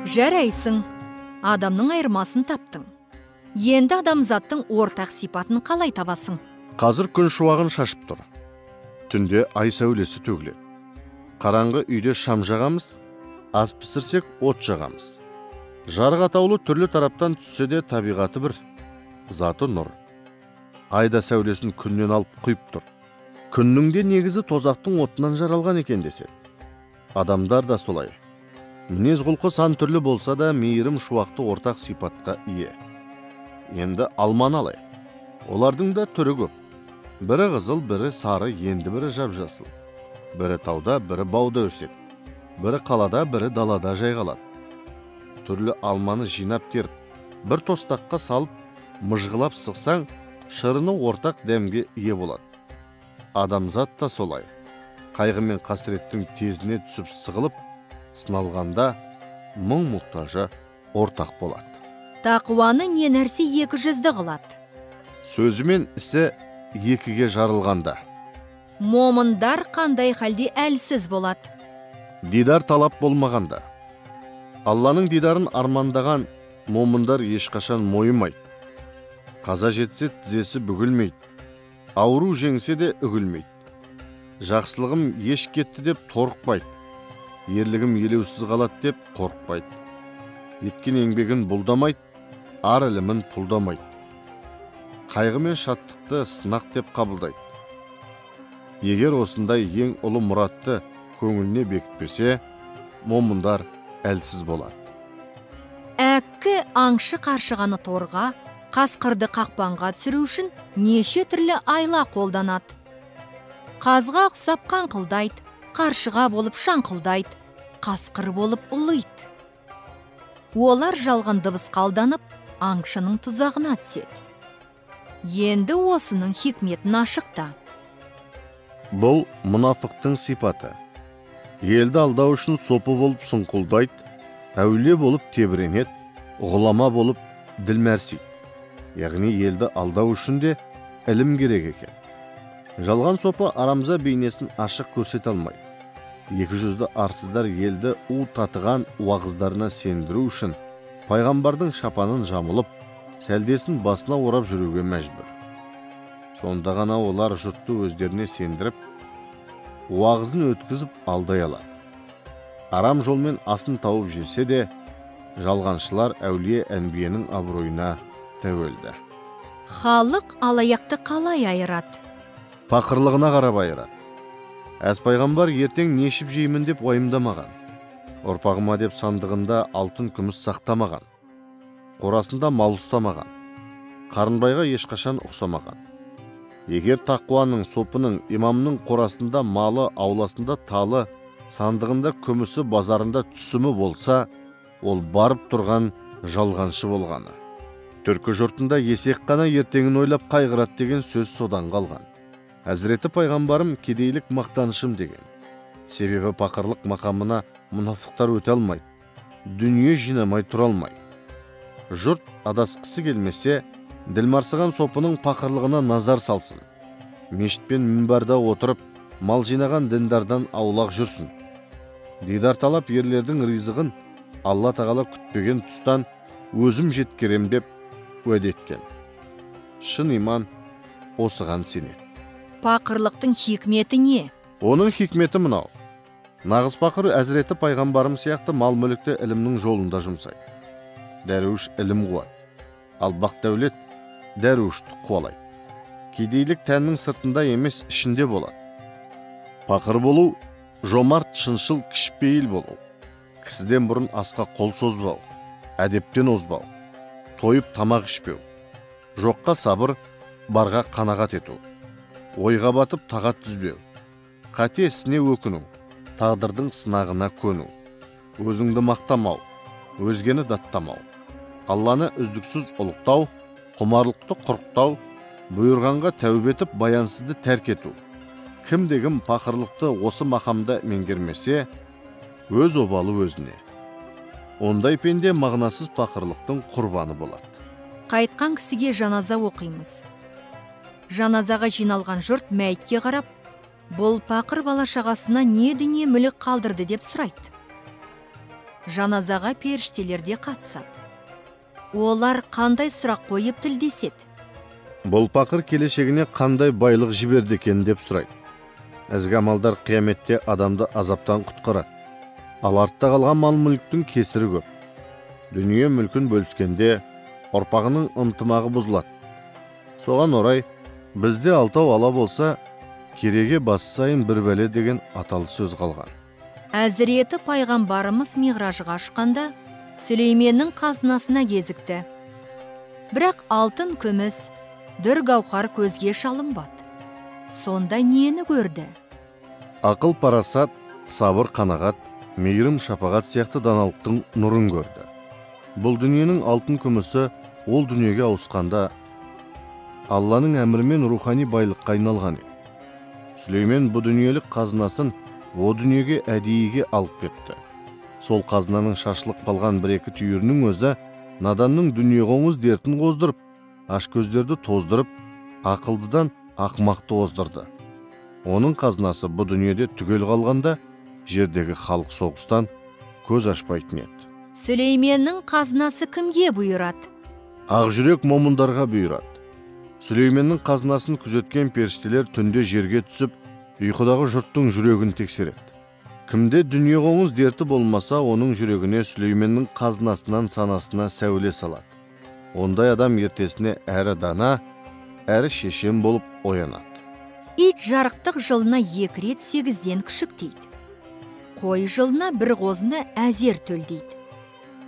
Жарайсың, адамның айырмасын таптың. Енді адамзаттың ортақ сипатын қалай табасың? Қазір күн шуағын шашып тұр. Түнде ай сәулесі төгіледі. Қараңғы үйде шам жағамыз, ас пісірсек от жағамыз. Жарық атаулы түрлі тараптан түссе де табиғаты бір, заты нұр. Айда сәулесін күннен алып құйып тұр. Күннің де негізі тозақтың отынан жаралған екен деседі. Адамдар да солай. Мінез құлқы сан түрлі болса да мейірім шуақты ортақ сипатқа ие. Енді алманы алайық. Олардың да түрі көп. Бірі қызыл, бірі сары, енді бірі жап-жасыл. Бірі тауда, бірі бауда өседі. Бірі қалада, бірі далада жайғалады. Түрлі алманы жинап теріп, бір тостаққа салып, мыжғылап сықсаң, шырыны ортақ дәмге ие болады. Адамзат та солай. Қайғы мен қасіреттің тезіне түсіп сығылып, сыналғанда мұң мұқтажы ортақ болады. Тақуаны не нәрсе екі жүзді қылады. Сөзі мен ісі екіге жарылғанда. Момындар қандай халде әлсіз болады. Дидар талап болмағанда. Алланың дидарын армандаған момындар ешқашан мойымайды. Қаза жетсе тізесі бүгілмейді. Ауру жеңсе де үгілмейді. Жақсылығым еш кетті деп торықпайды. Ерлігім елеусіз қалады деп қорықпайды. Еткен еңбегін бұлдамайды, ар ілімін пұлдамайды. Қайғы мен шаттықты сынақ деп қабылдайды. Егер осындай ең ұлы мұратты көңіліне бекітпесе, момындар әлсіз болады. Әккі аңшы қаршығаны торға, қасқырды қақпанға түсіру үшін неше түрлі айла қолданады. Қазға ұқсап қаңқылдайды, қаршыға болып шаңқылдайды, қасқыр болып ұлиды. Олар жалған дыбыс қалданып, аңшының тұзағына түседі. Енді осының хикметін ашықта. Бұл мұнафықтың сипаты. Елді алдау үшін сопы болып сұңқылдайды, әулие болып тебіренеді, ғұлама болып ділмәрсиді. Яғни елді алдау үшін де ілім керек екен. Жалған сопы арамза бейнесін ашық көрсете алмайды. Екі жүзді арсыздар елді у татыған уағыздарына сендіру үшін пайғамбардың шапанын жамылып, сәлдесін басына орап жүруге мәжбүр. Сонда ғана олар жұртты өздеріне сендіріп, уағызын өткізіп алдай алады. Арам жолмен асын тауып жесе де, жалғаншылар әулие әнбиенің абыройына тәуелді. Халық алаяқты қалай айырады? Пақырлығына қарап айырады. Әз пайғамбар ертең нешіп жеймін деп уайымдамаған. Ұрпағыма деп сандығында алтын күміс сақтамаған. Қорасында мал ұстамаған. Қарынбайға ешқашан ұқсамаған. Егер тақуаның, сопының, имамның қорасында малы, ауласында талы, сандығында күмісі, базарында түсімі болса, ол барып тұрған жалғаншы болғаны. Түркі жұртында есек қана ертеңін ойлап қайғырат деген сөз содан қалған. Әзіреті пайғамбарым кедейлік мақтанышым деген. Себебі пақырлық мақамына мұнафықтар өте алмайды. Дүние жинамай тұра алмайды. Жұрт адасқысы келмесе, ділмарсыған сопының пақырлығына назар салсын. Мешіт пен мінбарда отырып, мал жинаған діндардан аулақ жүрсін. Дидар талап ерлердің ризығын Алла тағала күтпеген тұстан өзім жеткерем деп уәде еткен. Шын иман осыған сенеді. Пақырлықтың хикметі не? Оның хикметі мынау. Нағыз пақыр әзіреті пайғамбарым сияқты мал-мүлікті ілімнің жолында жұмсайды. Дәруіш ілім қуады. Ал бақ дәулет дәруішті қуалайды. Кедейлік тәннің сыртында емес, ішінде болады. Пақыр болу, жомарт, шыншыл, кішіпейіл болу. Кісіден бұрын асқа қол созбау, әдептен озбау, тойып тамақ ішпеу. Жоққа сабыр, барға қанағат ету. Ойға батып тағат түзбеу. Қате ісіне өкіну, тағдырдың сынағына көну. Өзіңді мақтамау, өзгені даттамау. Алланы үздіксіз ұлықтау, құмарлықты құрықтау, бұйырғанға тәубе етіп баянсызды тәрк ету. Кім-дегім пақырлықты осы мақамда меңгермесе, өз обалы өзіне. Ондай пенде мағынасыз пақырлықтың құрбаны болады. Қайтқан кісіге жаназа оқимыз. Жаназаға жиналған жұрт мәйітке қарап, бұл пақыр бала шағасына не дүние мүлік қалдырды деп сұрайды. жаназаға періштелер де қатысады. Олар қандай сұрақ қойып тілдеседі? Бұл пақыр келешегіне қандай байлық жіберді екен деп сұрайды. Ізгі амалдар қияметте адамды азаптан құтқарады. Ал артта қалған мал-мүліктің кесірі көп. Дүние мүлкін бөліскенде ұрпағының ынтымағы бұзылады. Соған орай бізде алтау ала болса, кереге басы сайын бір бәле деген аталы сөз қалған. Әзіреті пайғамбарымыз миғражға ұшқанда Сүлейменнің қазынасына кезікті. Бірақ алтын, күміс, дүр гауһар көзге шалынбады. Сонда нені көрді? Ақыл, парасат, сабыр, қанағат, мейірім, шапағат сияқты даналықтың нұрын көрді. Бұл дүниенің алтын, күмісі ол дүниеге ауысқанда Алланың әмірімен рухани байлыққа айналған еді. Сүлеймен бұл дүниелік қазынасын о дүниеге әдейіге алып кетті. Сол қазынаның шашылып қалған бір-екі түйірінің өзі наданның дүние қоңыз дертін қоздырып, аш көздерді тоздырып, ақылдыдан ақымақты оздырды. Оның қазынасы бұл дүниеде түгел қалғанда жердегі халық соғыстан көз ашпайтын еді. Сүлейменнің қазынасы кімге бұйырады? Ақжүрек момындарға бұйырады. Сүлейменнің қазынасын күзеткен періштелер түнде жерге түсіп, ұйқыдағы жұрттың жүрегін тексереді. Кімде дүние қоңыз дерті болмаса, оның жүрегіне Сүлейменнің қазынасынан санасына сәуле салады. Ондай адам ертесіне әрі дана, әрі шешен болып оянады. Ит жарықтық жылына 2 рет 8-ден күшіктейді. Қой жылына бір қозыны әзер төлдейді.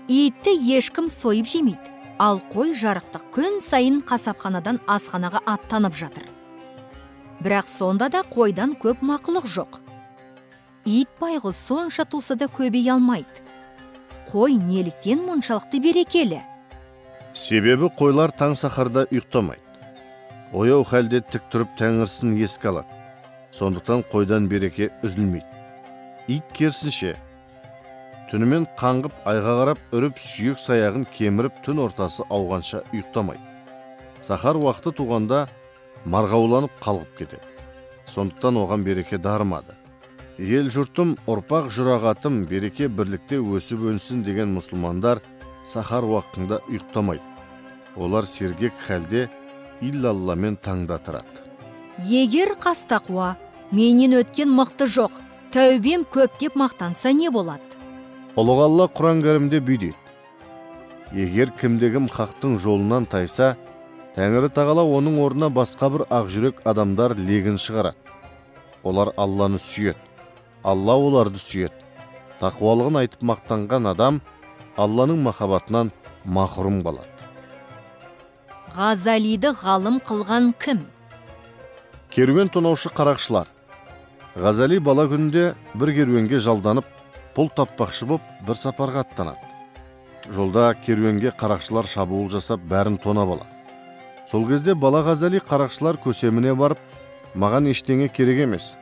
Итті ешкім сойып жемейді, ал қой жарықтық күн сайын қасапханадан асханаға аттанып жатыр. Бірақ сонда да қойдан көп мақұлық жоқ. Ит байғұс сонша туса да көбей алмайды. Қой неліктен мұншалықты берекелі? Себебі қойлар таң сахарда ұйықтамайды. Ояу халде тік тұрып тәңірсін еске алады. Сондықтан қойдан береке үзілмейді. Ит керісінше, түнімен қаңғып, айға қарап, үріп, сүйек саяғын кеміріп, түн ортасы ауғанша ұйықтамайды. Сахар уақыты туғанда марғауланып қалғып кетеді. Сондықтан оған береке дарымады. Ел жұртым, ұрпақ жұрағатым, береке бірлікте өсіп өнсін деген мұсылмандар сахар уақытында ұйықтамайды. Олар сергек халде иллалламен таңда тұрады. Егер қастақуа, менен өткен мықты жоқ, тәубем көп деп мақтанса не болады? Ұлық Алла Құран кәрімде бүй дейді. Егер кімдегім хақтың жолынан тайса, Тәңірі тағала оның орнына басқа бір ақжүрек адамдар легін шығарады. Олар Алланы сүйет. Алла оларды сүйет. Тақуалығын айтып мақтанған адам Алланың махаббатынан махрұм қалады. Ғазалиді ғалым қылған кім? Керуен тонаушы қарақшылар. Ғазали бала күнінде бір керуенге жалданып, пұл таппақшы боп бір сапарға аттанады. Жолда керуенге қарақшылар шабуыл жасап, бәрін тонап алады. Сол кезде бала Ғазали қарақшылар көсеміне барып, маған ештеңе керек емес,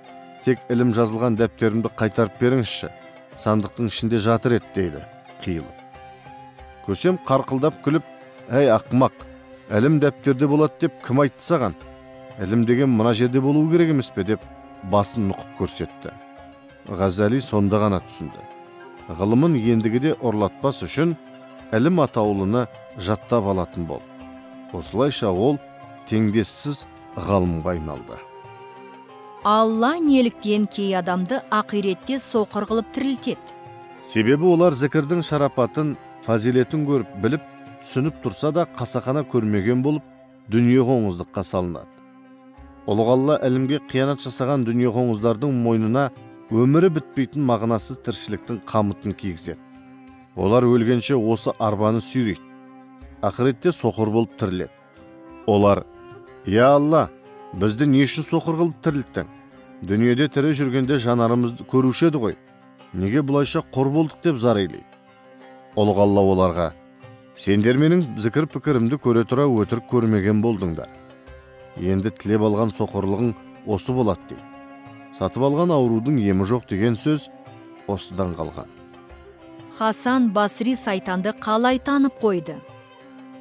тек ілім жазылған дәптерімді қайтарып беріңізші, сандықтың ішінде жатыр еді дейді, қиылып. Көсем қарқылдап күліп, әй ақымақ, ілім дәптерде болады деп кім айтты саған? Ілім деген мына жерде болуы керек емес пе деп басын нұқып көрсетті. Ғазали сонда ғана түсінді. Ғылымын ендігіде ұрлатпас үшін ілім атаулыны жаттап алатын болды. Осылайша ол теңдессіз ғалымға айналды. Алла неліктен кей адамды ақиретте соқыр қылып тірілтеді? Себебі олар зікірдің шарапатын, фазилетін көріп, біліп, түсініп тұрса да қасақана көрмеген болып, дүние қоңыздыққа салынады. Ұлық Алла ілімге қиянат жасаған дүние қоңыздардың мойнына өмірі бітпейтін мағынасыз тіршіліктің қамытын кигізеді. Олар өлгенше осы арбаны сүйрейді. Ақыретте соқыр болып тіріледі. Олар: «Я Алла, бізді не үшін соқыр қылып тірілттің? Дүниеде тірі жүргенде жанарымызды көруші еді ғой. Неге бұлайша қор болдық?» деп зарайлайды. Ұлық Алла оларға: «Сендер менің зікір пікірімді көре тұра өтірік көрмеген болдыңдар. Енді тілеп алған соқырлығың осы болады» дейді. Сатып алған аурудың емі жоқ деген сөз осыдан қалған. Хасан Басри сайтанды қалай танып қойды?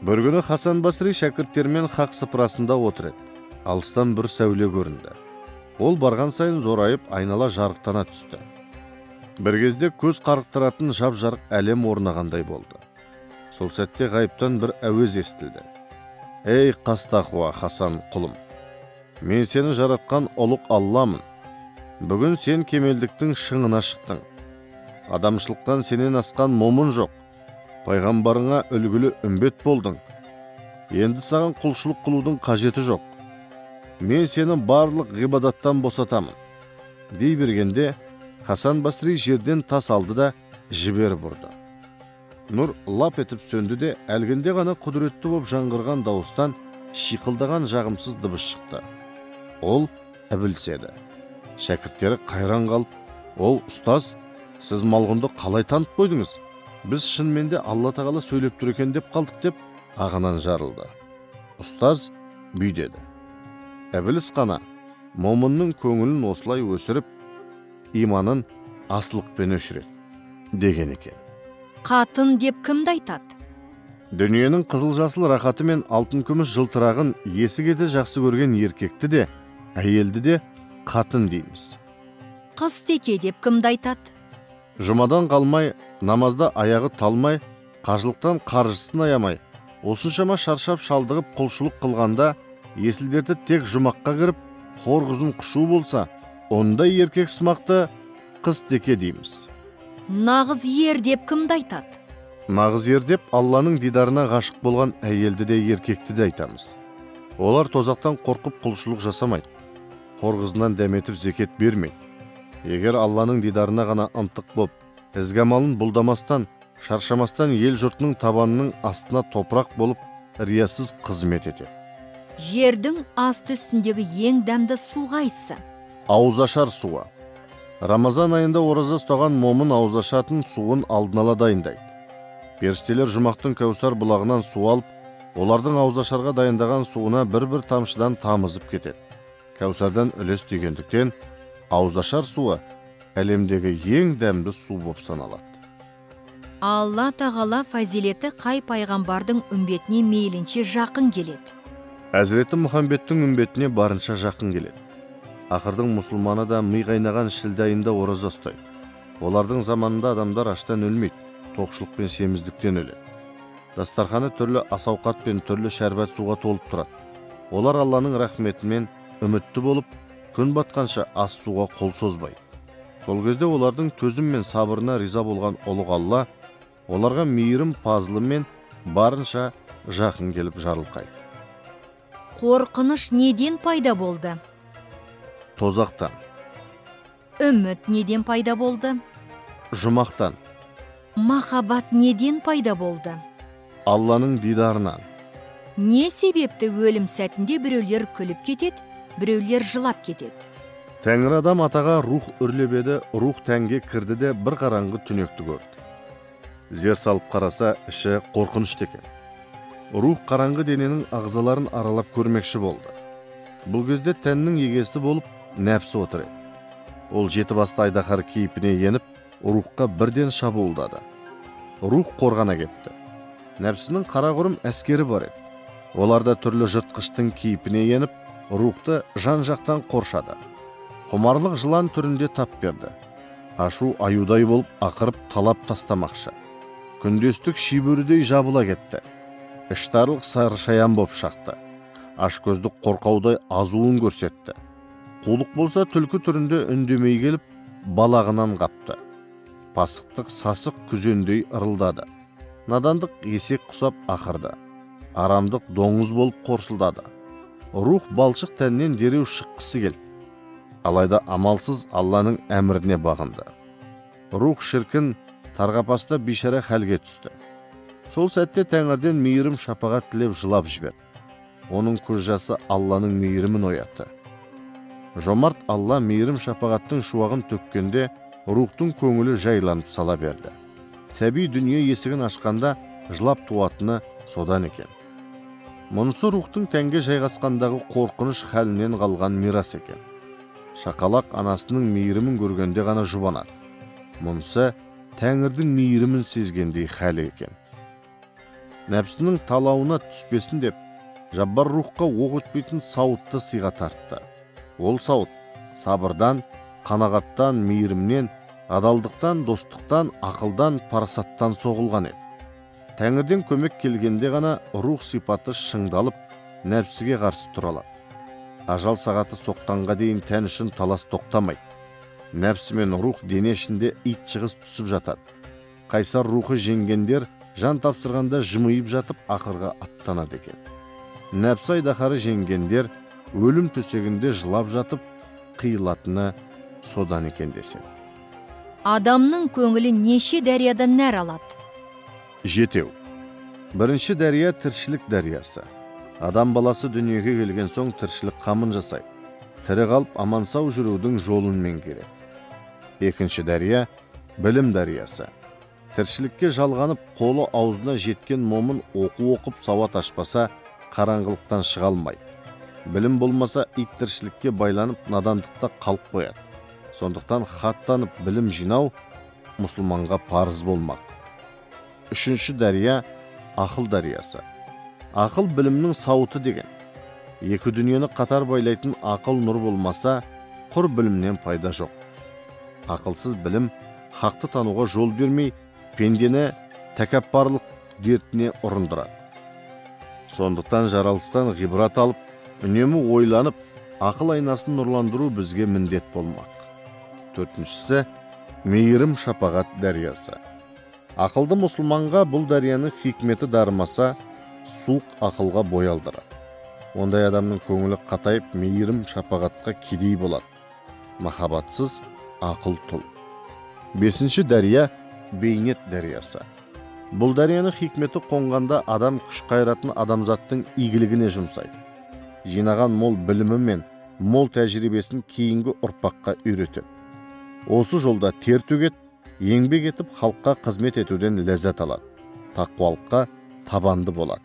Бір күні Хасан Басри шәкірттермен хақ сыпырасында отыр еді. Алыстан бір сәуле көрінді. Ол барған сайын зорайып, айнала жарықтана түсті. Бір кезде көз қарықтыратын жап-жарық әлем орнағандай болды. Сол сәтте ғайыптан бір әуез естілді. Ей қастақуа Хасан құлым, мен сені жаратқан ұлық Алламын. Бүгін сен кемелдіктің шыңына шықтың. Адамшылықтан сенен асқан момын жоқ. Пайғамбарыңа үлгілі үмбет болдың. Енді саған құлшылық қылудың қажеті жоқ. Мен сені барлық ғибадаттан босатамын. Дей бергенде Хасан Басри жерден тас алды да жіберіп ұрды. Нұр лап етіп сөнді де әлгінде ғана құдіретті боп жаңғырған дауыстан шиқылдаған жағымсыз дыбыс шықты. Ол Ібліс еді. Шәкірттері қайран қалып, ол ұстаз, сіз малғұнды қалай танып қойдыңыз? Біз шынымен де Алла тағала сөйлеп тұр екен деп қалдық деп ағынан жарылды. Ұстаз бүй деді. Ібліс қана момынның көңілін осылай өсіріп, иманын асылықпен өшіреді деген екен. Қатын деп кімді айтады? Дүниенің қызыл-жасыл рахаты мен алтын күміс жылтырағын есігеді жақсы көрген еркекті де, әйелді де қатын дейміз. Қыз теке деп кімді айтады? Жұмадан қалмай, намазда аяғы талмай, қажылықтан қаржысын аямай, осыншама шаршап шалдығып құлшылық қылғанда, есілдерді тек жұмаққа кіріп, хор қызын құшу болса, ондай еркек сымақты қыз теке дейміз. Нағыз ер деп кімді айтады? Нағыз ер деп Алланың дидарына ғашық болған әйелді де еркекті де айтамыз. Олар тозақтан қорқып құлшылық жасамайды. Хор қызынан дәметіп зекет бермейді. Егер Алланың дидарына ғана ынтық боп, ізгі амалын бұлдамастан, шаршамастан ел жұртының табанының астына топырақ болып, риясыз қызмет етеді. Жердің асты үстіндегі ең дәмді су қайсысы? Ауызашар суы. Рамазан айында ораза ұстаған момын ауызашатын суын алдын ала дайындайды. Періштелер жұмақтың Кәусар бұлағынан су алып, олардың ауызашарға дайындаған суына бір-бір тамшыдан тамызып кетеді. Кәусардан үлес дегендіктен, ауызашар суы әлемдегі ең дәмді су боп саналады. Алла тағала фазилеті қай пайғамбардың үмбетіне мейлінше жақын келеді? Әзіреті Мұхаммедтің үмбетіне барынша жақын келеді. Ақырдың мұсылманы да ми қайнаған шілде айында ораза ұстайды. Олардың заманында адамдар аштан өлмейді, тоқшылық пен семіздіктен өледі. Дастарханы түрлі ас-ауқат пен түрлі шәрбат суға толып тұрады. Олар Алланың рахметімен үмітті болып, күн батқанша ас суға қол созбайды. Сол кезде олардың төзім мен сабырына риза болған ұлық Алла, оларға мейірім пазылымен барынша жақын келіп жарылқайды. Қорқыныш неден пайда болды? Тозақтан. Үміт неден пайда болды? Жұмақтан. Махаббат неден пайда болды? Алланың дидарынан. Не себепті өлім сәтінде біреулер күліп кетеді, біреулер жылап кетеді? Тәңір адам атаға рух үрлебеді, рух тәнге кірді де бір қараңғы түнекті көрді. Зер салып қараса, іші қорқынышты екен. Рух қараңғы дененің ағзаларын аралап көрмекші болды. Бұл кезде тәннің егесі болып, нәпсі отыр еді. Ол жеті басты айдаһар кейпіне еніп, рухқа бірден шабуылдады. Рух қорғана кетті. Нәпсінің қарақұрым әскері бар еді. Оларда түрлі жыртқыштың кейпіне еніп, рухты жан-жақтан қоршады. Құмарлық жылан түрінде тап берді. Ашу аюдай болып ақырып талап тастамақшы. Күндестік шибөрідей жабыла кетті. Іштарлық сарышаян боп шақты. Ашкөздік қорқаудай азуын көрсетті. Қулық болса түлкі түрінде үндемей келіп, балағынан қапты. Пасықтық сасық күзендей ырылдады. Надандық есек құсап ақырды. Арамдық доңыз болып қорсылдады. Рух балшық тәннен дереу шыққысы келді. Алайда амалсыз Алланың әміріне бағынды. Рух шіркін тарғапаста бишара хәлге түсті. Сол сәтте Тәңірден мейірім шапағат тілеп жылап жіберді. Оның көз жасы Алланың мейірімін оятты. Жомарт Алла мейірім шапағаттың шуағын төккенде, рухтың көңілі жайланып сала берді. Сәби дүние есігін ашқанда жылап туатыны содан екен. Мұнысы рухтың тәнге жайғасқандағы қорқыныш хәлінен қалған мирас екен. Шақалақ анасының мейірімін көргенде ғана жұбанады. Мұнысы Тәңірдің мейірімін сезгендей хәлі екен. Нәпсінің талауына түспесін деп, жаббар рухқа оқ өтпейтін сауытты сыйға тартты. Ол сауыт сабырдан, қанағаттан, мейірімнен, Адалдықтан, достықтан, ақылдан, парасаттан соғылған еді. Тәңірден көмек келгенде ғана рух сипаты шыңдалып, нәпсіге қарсы тұра алады. Ажал сағаты соққанға дейін тән үшін талас тоқтамайды. Нәпсі мен рух дене ішінде ит шығыс түсіп жатады. Қайсар рухы жеңгендер жан тапсырғанда жымиып жатып ақырға аттанады екен. Нәпсі айдаһары жеңгендер өлім төсегінде жылап жатып қиылатыны содан екен деседі. Адамның көңілі неше дәриядан нәр алады? 7. Бірінші дәрия тіршілік дәриясы. Адам баласы дүниеге келген соң тіршілік қамын жасайды. Тірі қалып аман сау жүрудің жолын меңгереді. Екінші дәрия білім дәриясы. Тіршілікке жалғанып, қолы аузына жеткен момын оқып сауат ашпаса, қараңғылықтан шыға алмайды. Білім болмаса, ит тіршілікке байланып, надандықта қалып қояды. Сондықтан хаттанып білім жинау мұсылманға парыз болмақ. Үшінші дәрия ақыл дәриясы. Ақыл білімнің сауыты деген. Екі дүниені қатар байлайтын ақыл нұр болмаса, құр білімнен пайда жоқ. Ақылсыз білім хақты тануға жол бермей, пендені тәкаппарлық дертіне ұрындырады. Сондықтан жаралыстан ғибрат алып, үнемі ойланып, ақыл айнасын нұрландыру бізге міндет болмақ. Төртіншісі мейірім шапағат дәриясы. Ақылды мұсылманға бұл дәрияның хикметі дарымаса, суық ақылға бой алдырады. Ондай адамның көңілі қатайып, мейірім шапағатқа кедей болады. Махаббатсыз ақыл тұл. Бесінші дәрия бейнет дәриясы. Бұл дәрияның хикметі қонғанда адам күш қайратын адамзаттың игілігіне жұмсайды. Жинаған мол білімі мен мол тәжірибесін кейінгі ұрпаққа үйретеді. Осы жолда тер төгет, еңбек етіп халыққа қызмет етуден ләззат алады. Тақуалыққа табанды болады.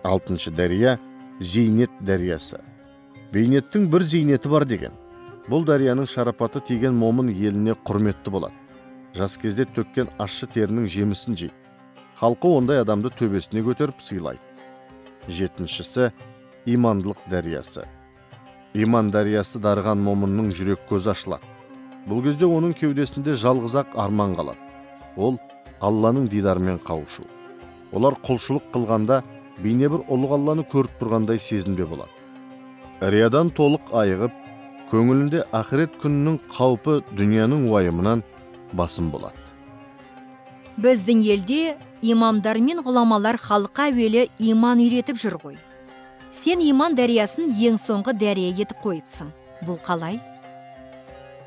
Алтыншы дәрия зейнет дәриясы. Бейнеттің бір зейнеті бар деген. Бұл дәрияның шарапаты тиген момын еліне құрметті болады. Жас кезде төккен ащы терінің жемісін жейді. Халқы ондай адамды төбесіне көтеріп сыйлайды. Жетіншісі имандылық дәриясы. Иман дәриясы дарыған момынның жүрек көзі ашылады. Бұл кезде оның кеудесінде жалғыз-ақ арман қалады. Ол Алланың дидарымен қауышу. Олар құлшылық қылғанда бейне бір ұлық Алланы көріп тұрғандай сезінбе болады. Риядан толық айығып, көңілінде ақырет күнінің қаупі дүнияның уайымынан басым болады. Біздің елде имамдар мен ғұламалар халыққа әуелі иман үйретіп жүр ғой. Сен иман дәриясын ең соңғы дәрия етіп қойыпсың. Бұл қалай?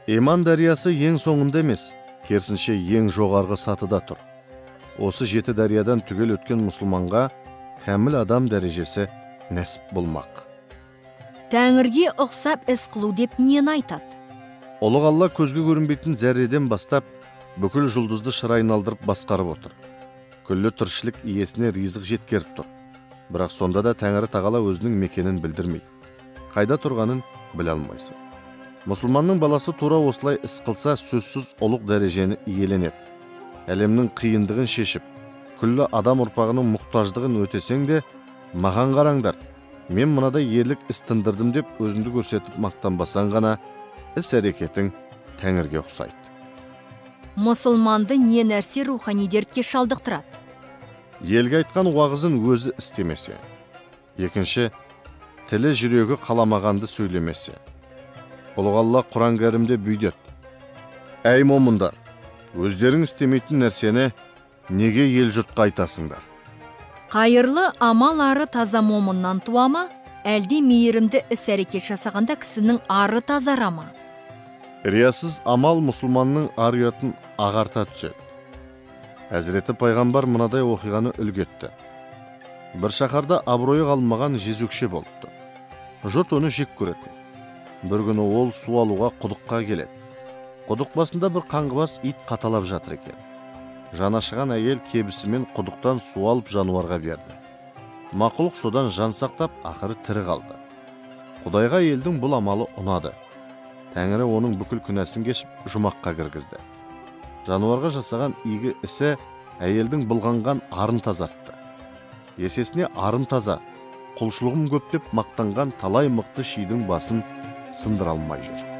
Иман дәриясы ең соңында емес, керісінше ең жоғарғы сатыда тұр. Осы 7 дәриядан түгел өткен мұсылманға кәміл адам дәрежесі нәсіп болмақ. Тәңірге ұқсап іс қылу деп нені айтады? Ұлық Алла көзге көрінбейтін зәрреден бастап бүкіл жұлдызды шыр айналдырып басқарып отыр. Күллі тіршілік иесіне ризық жеткеріп тұр. Бірақ сонда да Тәңірі Тағала өзінің мекенін білдірмейді. Қайда тұрғанын біле алмайсың. Мұсылманның баласы тура осылай іс қылса, сөзсіз ұлық дәрежені иеленеді. Әлемнің қиындығын шешіп, күллі адам ұрпағының мұқтаждығын өтесең де, маған қараңдар, мен мынадай ерлік іс тындырдым деп өзіңді көрсетіп мақтанбасаң ғана, іс әрекетің Тәңірге ұқсайды. Мұсылманды не нәрсе рухани дертке шалдықтырады? Елге айтқан уағызын өзі істемесе. Екінші, тілі жүрегі қаламағанды сөйлемесе. Ұлық Алла Құран кәрімде бүйдет. Әй момындар, өздерің істемейтін нәрсені неге ел жұртқа айтасыңдар? Қайырлы амал ары таза момыннан туама, әлде мейірімді іс әрекет жасағанда кісінің ары тазарама? Риясыз амал мұсылманның ар-ұятын ағарта түседі. Әзіреті пайғамбар мынадай оқиғаны үлгетті. Бір шаһарда абыройы қалмаған жезөкше болыпты. Жұрт оны жек көретін. Бір күні ол су алуға құдыққа келеді. Құдық басында бір қаңғыбас ит қаталап жатыр екен. Жанашыған әйел кебісімен құдықтан су алып жануарға берді. Мақұлық содан жан сақтап, ақыры тірі қалды. Құдайға елдің бұл амалы ұнады. Тәңірі оның бүкіл күнәсін кешіп, жұмаққа кіргізді. Жануарға жасаған игі ісі әйелдің былғанған арын тазартты. Есесіне арым таза, құлшылығым көп деп мақтанған талай мықты шидің басын сындыра алмай жүр.